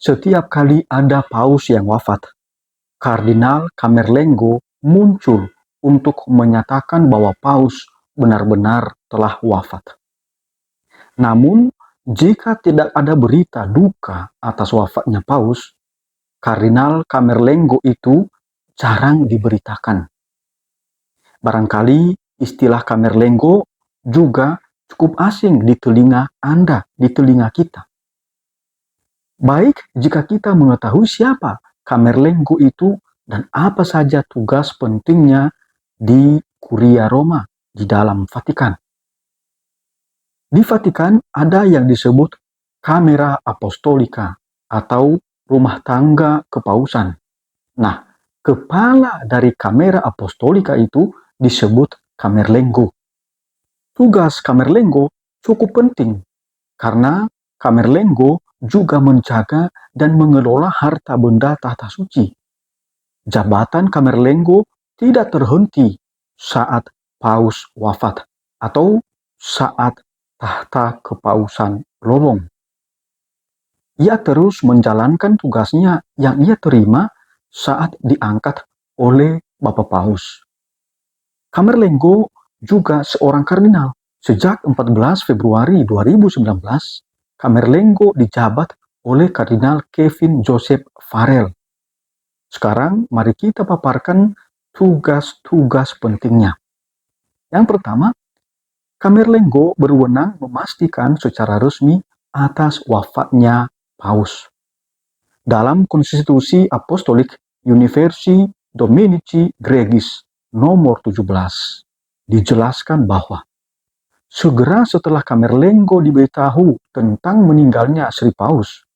Setiap kali ada paus yang wafat, Kardinal Camerlengo muncul untuk menyatakan bahwa paus benar-benar telah wafat. Namun, jika tidak ada berita duka atas wafatnya paus, Kardinal Camerlengo itu jarang diberitakan. Barangkali istilah Camerlengo juga cukup asing di telinga Anda, di telinga kita. Baik jika kita mengetahui siapa Camerlengo itu dan apa saja tugas pentingnya di Kuria Roma di dalam Vatikan. Di Vatikan ada yang disebut Camera Apostolica atau rumah tangga kepausan. Nah, kepala dari Camera Apostolica itu disebut Camerlengo. Tugas Camerlengo cukup penting karena Camerlengo juga menjaga dan mengelola harta benda tahta suci. Jabatan Camerlengo tidak terhenti saat paus wafat atau saat tahta kepausan lowong. Ia terus menjalankan tugasnya yang ia terima saat diangkat oleh Bapak Paus. Camerlengo juga seorang kardinal. Sejak 14 Februari 2019, Camerlengo dijabat oleh Kardinal Kevin Joseph Farrell. Sekarang mari kita paparkan tugas-tugas pentingnya. Yang pertama, Camerlengo berwenang memastikan secara resmi atas wafatnya paus. Dalam Konstitusi Apostolik Universi Dominici Gregis nomor 17, dijelaskan bahwa segera setelah Camerlengo diberitahu tentang meninggalnya Sri Paus,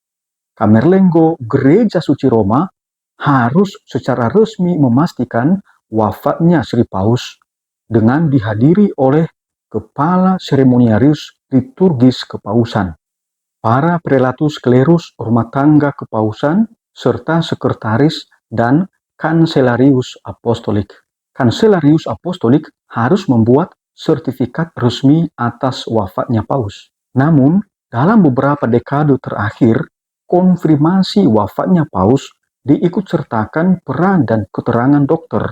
Camerlengo Gereja Suci Roma harus secara resmi memastikan wafatnya Sri Paus dengan dihadiri oleh Kepala Seremoniarius Liturgis Kepausan, para prelatus klerus rumah tangga kepausan, serta sekretaris dan kanselarius apostolik. Kanselarius apostolik harus membuat sertifikat resmi atas wafatnya paus. Namun, dalam beberapa dekade terakhir, konfirmasi wafatnya paus diikut sertakan peran dan keterangan dokter.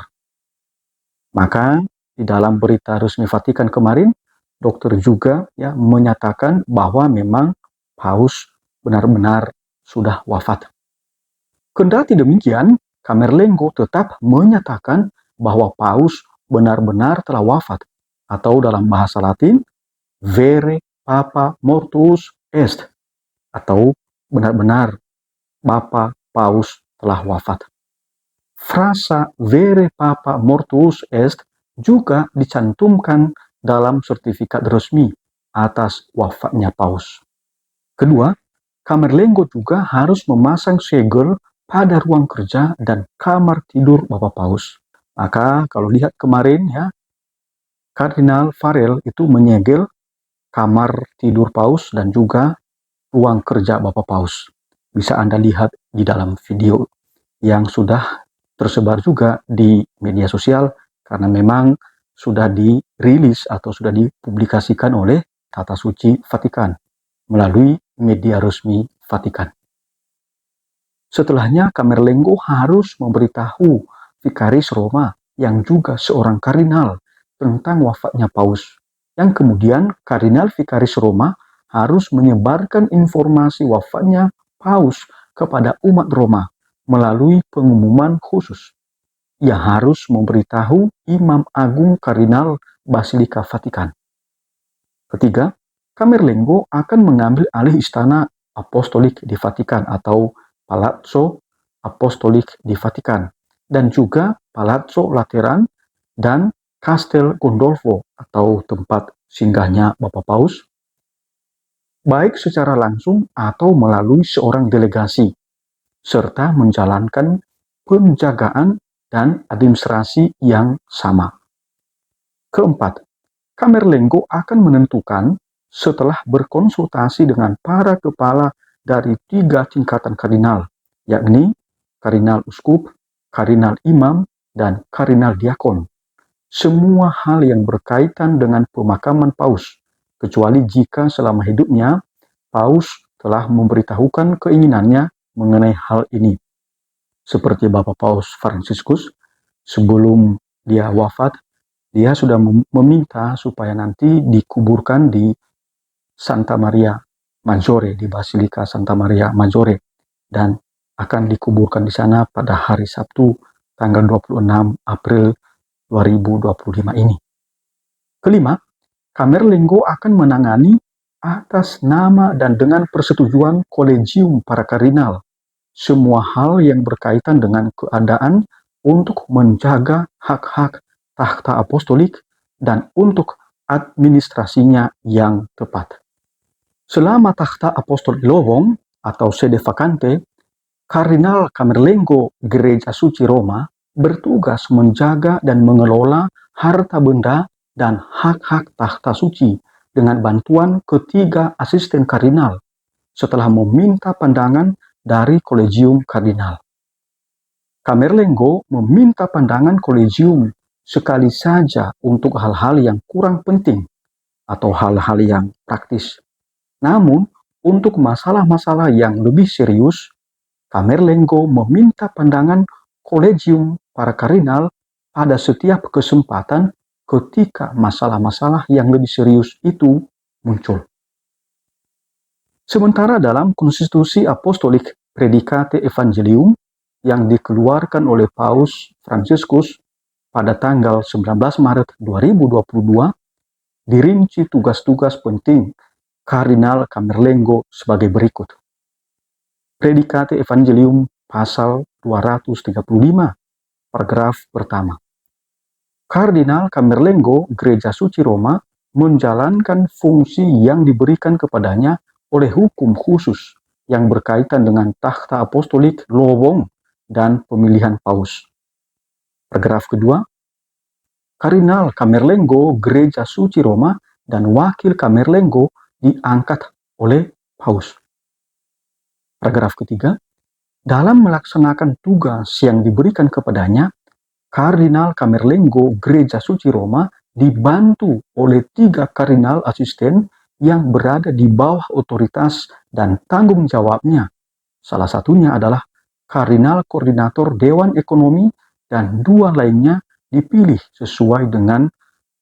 Maka, di dalam berita resmi Vatikan kemarin, dokter juga menyatakan bahwa memang paus benar-benar sudah wafat. Kendati demikian, Camerlengo tetap menyatakan bahwa paus benar-benar telah wafat, atau dalam bahasa Latin, vere papa mortuus est, atau benar-benar Bapa Paus telah wafat. Frasa vere papa mortuus est juga dicantumkan dalam sertifikat resmi atas wafatnya paus. Kedua, Camerlengo juga harus memasang segel pada ruang kerja dan kamar tidur Bapak Paus. Maka kalau lihat kemarin Kardinal Farrell itu menyegel kamar tidur Paus dan juga ruang kerja Bapak Paus. Bisa Anda lihat di dalam video yang sudah tersebar juga di media sosial karena memang sudah dirilis atau sudah dipublikasikan oleh Tata Suci Vatikan melalui media resmi Vatikan. Setelahnya, Camerlengo harus memberitahu Vikaris Roma yang juga seorang kardinal tentang wafatnya paus. Yang kemudian Kardinal Vikaris Roma harus menyebarkan informasi wafatnya paus kepada umat Roma melalui pengumuman khusus. Ia harus memberitahu Imam Agung Kardinal Basilika Vatikan. Ketiga, Camerlengo akan mengambil alih istana apostolik di Vatikan atau Palazzo Apostolik di Vatikan dan juga Palazzo Lateran dan Castel Gandolfo atau tempat singgahnya Bapak Paus, baik secara langsung atau melalui seorang delegasi, serta menjalankan penjagaan dan administrasi yang sama. Keempat, Camerlengo akan menentukan setelah berkonsultasi dengan para kepala dari 3 tingkatan kardinal, yakni kardinal uskup, kardinal imam, dan kardinal diakon. Semua hal yang berkaitan dengan pemakaman paus, kecuali jika selama hidupnya paus telah memberitahukan keinginannya mengenai hal ini. Seperti Bapak Paus Fransiskus, sebelum dia wafat, dia sudah meminta supaya nanti dikuburkan di Santa Maria Maggiore, di Basilika Santa Maria Maggiore, dan akan dikuburkan di sana pada hari Sabtu tanggal 26 April 2025 ini. Kelima, Camerlengo akan menangani atas nama dan dengan persetujuan Kolegium para Kardinal semua hal yang berkaitan dengan keadaan untuk menjaga hak-hak takhta apostolik dan untuk administrasinya yang tepat. Selama takhta apostolik lowong atau sede vacante, Kardinal Camerlengo Gereja Suci Roma bertugas menjaga dan mengelola harta benda dan hak-hak takhta suci dengan bantuan ketiga asisten kardinal setelah meminta pandangan dari Kolegium Kardinal. Camerlengo meminta pandangan Kolegium sekali saja untuk hal-hal yang kurang penting atau hal-hal yang praktis. Namun, untuk masalah-masalah yang lebih serius, Camerlengo meminta pandangan Kolegium para Kardinal pada setiap kesempatan ketika masalah-masalah yang lebih serius itu muncul. Sementara dalam Konstitusi Apostolik Predicate Evangelium yang dikeluarkan oleh Paus Fransiskus pada tanggal 19 Maret 2022, dirinci tugas-tugas penting Kardinal Camerlengo sebagai berikut. Predicate Evangelium pasal 235, paragraf pertama. Kardinal Camerlengo Gereja Suci Roma menjalankan fungsi yang diberikan kepadanya oleh hukum khusus yang berkaitan dengan takhta apostolik lowong dan pemilihan paus. Paragraf kedua, Kardinal Camerlengo Gereja Suci Roma dan wakil Camerlengo diangkat oleh paus. Paragraf ketiga, dalam melaksanakan tugas yang diberikan kepadanya, Kardinal Camerlengo Gereja Suci Roma dibantu oleh 3 kardinal asisten yang berada di bawah otoritas dan tanggung jawabnya. Salah satunya adalah Kardinal Koordinator Dewan Ekonomi dan 2 lainnya dipilih sesuai dengan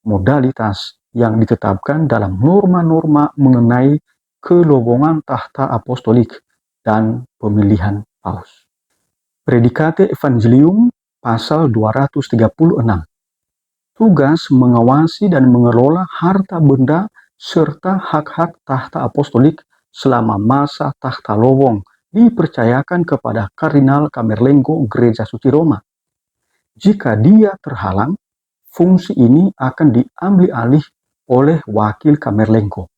modalitas yang ditetapkan dalam norma-norma mengenai kelowongan takhta apostolik dan pemilihan paus. Predicate Evangelium pasal 236. Tugas mengawasi dan mengelola harta benda serta hak-hak takhta apostolik selama masa takhta lowong dipercayakan kepada Kardinal Camerlengo Gereja Suci Roma. Jika dia terhalang, fungsi ini akan diambil alih oleh wakil Camerlengo.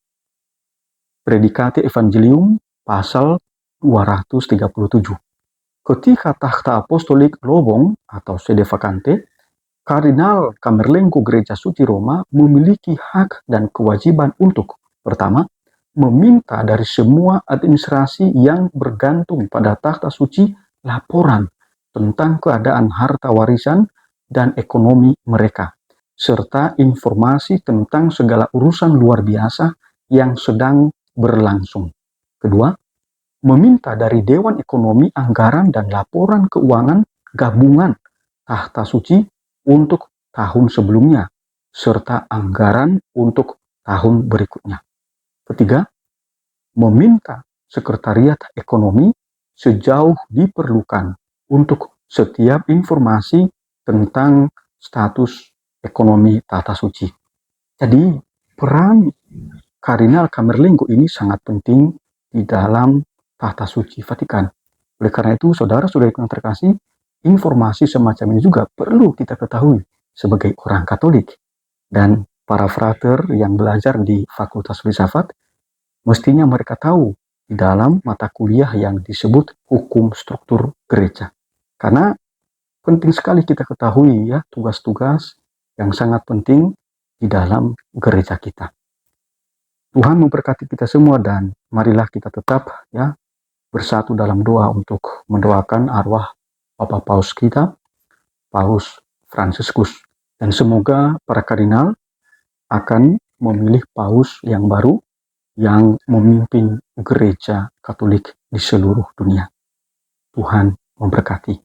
Predicate Evangelium pasal 237. Ketika takhta apostolik lowong atau sede vacante, Kardinal Camerlengo Gereja Suci Roma memiliki hak dan kewajiban untuk, pertama, meminta dari semua administrasi yang bergantung pada takhta suci laporan tentang keadaan harta warisan dan ekonomi mereka, serta informasi tentang segala urusan luar biasa yang sedang berlangsung. Kedua, meminta dari Dewan Ekonomi anggaran dan laporan keuangan gabungan takhta suci untuk tahun sebelumnya, serta anggaran untuk tahun berikutnya. Ketiga, meminta Sekretariat Ekonomi sejauh diperlukan untuk setiap informasi tentang status ekonomi takhta suci. Jadi, peran Kardinal Camerlengo ini sangat penting di dalam takhta suci Vatikan. Oleh karena itu, saudara-saudara yang terkasih, informasi semacam ini juga perlu kita ketahui sebagai orang Katolik. Dan para frater yang belajar di Fakultas Filsafat, mestinya mereka tahu di dalam mata kuliah yang disebut hukum struktur gereja. Karena penting sekali kita ketahui ya tugas-tugas yang sangat penting di dalam gereja kita. Tuhan memberkati kita semua dan marilah kita tetap ya bersatu dalam doa untuk mendoakan arwah Bapak Paus kita, Paus Fransiskus. Dan semoga para kardinal akan memilih paus yang baru yang memimpin gereja Katolik di seluruh dunia. Tuhan memberkati.